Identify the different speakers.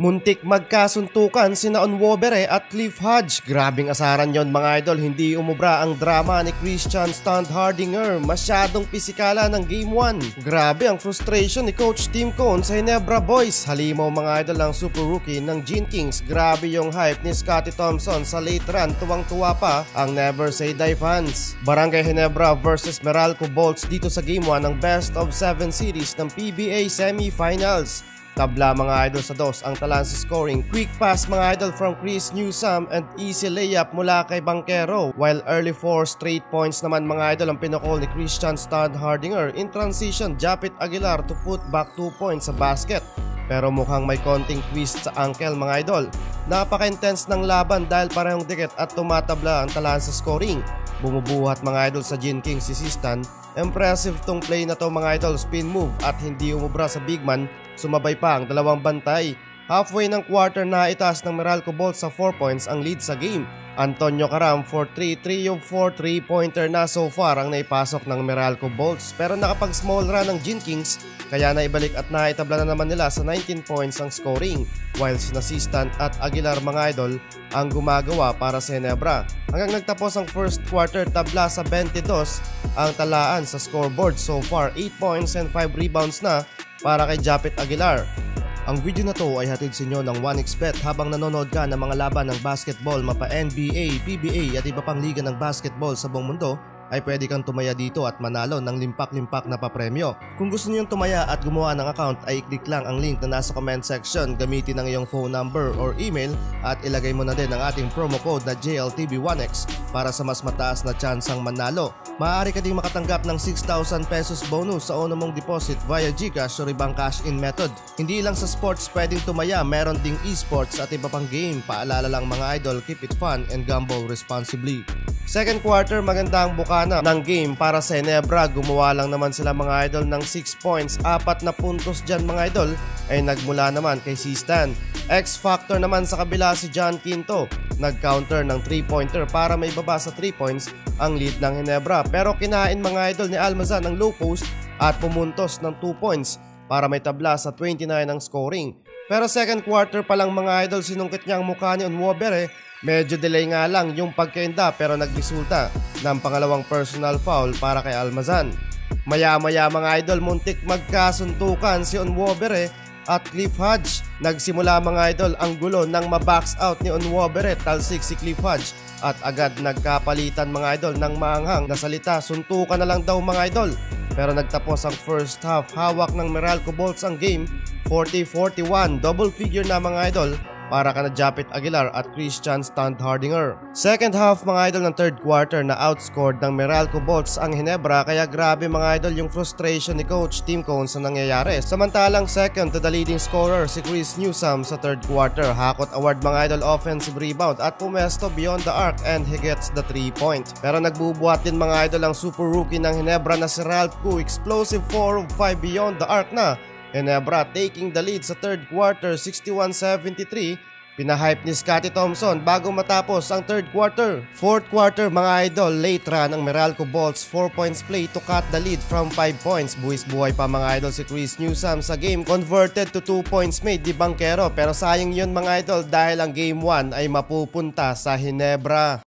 Speaker 1: Muntik magkasuntukan sina Onwobere at Cliff Hodge. Grabing asaran yon mga idol, hindi umubra ang drama ni Christian Standhardinger. Masyadong pisikala ng Game 1. Grabe ang frustration ni Coach Tim Cone sa Ginebra Boys. Halimaw mga idol ang super rookie ng Gene Kings. Grabe yung hype ni Scottie Thompson sa late run. Tuwang-tuwa pa ang Never Say Die fans. Barangay Ginebra versus Meralco Bolts dito sa Game 1 ng Best of 7 series ng PBA Semifinals. Tabla mga idol sa dos ang talaan sa scoring. Quick pass mga idol from Chris Newsome and easy layup mula kay Banquero. While early 4 straight points naman mga idol ang pinakol ni Christian Standhardinger. In transition, Japit Aguilar to put back 2 points sa basket. Pero mukhang may konting twist sa ankle mga idol. Napaka-intense ng laban dahil parehong dikit at tumatabla ang talaan sa scoring. Bumubuhat mga idol sa Gene Kings si Sistan. Impressive tong play na to mga idol, spin move at hindi umubra sa big man. Sumabay pa ang dalawang bantay. Halfway ng quarter na itaas ng Meralco Bolts sa 4 points ang lead sa game. Antonio Caram for 3 of 4 3-pointer na so far ang naipasok ng Meralco Bolts. Pero nakapag small run ng Gene Kings kaya naibalik at naitabla na naman nila sa 19 points ang scoring. While sinasistant at Aguilar mga idol ang gumagawa para sa Ginebra. Hanggang nagtapos ang first quarter, tabla sa 22 ang talaan sa scoreboard. So far 8 points and 5 rebounds na para kay Japit Aguilar. Ang video na to ay hatid sa inyo ng 1xBet. Habang nanonood ka ng mga laban ng basketball, mapa NBA, PBA at iba pang liga ng basketball sa buong mundo, ay pwede kang tumaya dito at manalo ng limpak-limpak na papremyo. Kung gusto niyong tumaya at gumawa ng account ay i-click lang ang link na nasa comment section, gamitin ang iyong phone number or email at ilagay mo na din ang ating promo code na JLTV1X para sa mas mataas na tsansang manalo. Maaari ka ding makatanggap ng 6,000 pesos bonus sa una mong deposit via GCash o ibang cash-in method. Hindi lang sa sports pwedeng tumaya, meron ding esports at iba pang game. Paalala lang mga idol, keep it fun and gamble responsibly. Second quarter, maganda ang bukana ng game para sa Ginebra. Gumawa lang naman sila mga idol ng 6 points. 4 na puntos dyan mga idol ay nagmula naman kay Sistan. X-factor naman sa kabila si John Quinto. Nag-counter ng 3-pointer para may baba sa 3 points ang lead ng Ginebra. Pero kinain mga idol ni Almazan ang low post at pumuntos ng 2 points para may tabla sa 29 ang scoring. Pero second quarter pa lang mga idol, sinungkit niya ang mukha ni Onwobere. Medyo delay nga lang yung pagkainda pero nagresulta ng pangalawang personal foul para kay Almazan. Maya-maya mga idol, muntik magkasuntukan si Onwobere at Cliff Hodge. Nagsimula mga idol ang gulo nang mabox out ni Onwobere, talsik si Cliff Hodge at agad nagkapalitan mga idol ng maanghang na salita. Suntukan na lang daw mga idol. Pero nagtapos ang first half, hawak ng Meralco Bolts ang game, 40-41, double figure na mga idol para kana Japit Aguilar at Christian Standhardinger. Second half mga idol ng third quarter na outscored ng Meralco Bolts ang Ginebra, kaya grabe mga idol yung frustration ni Coach Tim Cone sa nangyayari. Samantalang second to the leading scorer si Chris Newsome sa third quarter. Hakot award mga idol offensive rebound at pumesto beyond the arc and he gets the 3-point. Pero nagbubuhat din mga idol ang super rookie ng Ginebra na si Ralph Koo. Explosive 4 of 5 beyond the arc na. Ginebra taking the lead sa third quarter 61-73. Pinahype ni Scottie Thompson bago matapos ang third quarter. Fourth quarter mga idol, late run ang Meralco Bolts, 4 points play to cut the lead from 5 points. Buwis-buhay pa mga idol si Chris Newsome sa game, converted to 2 points made di Banquero. Pero sayang yun mga idol dahil ang game 1 ay mapupunta sa Ginebra.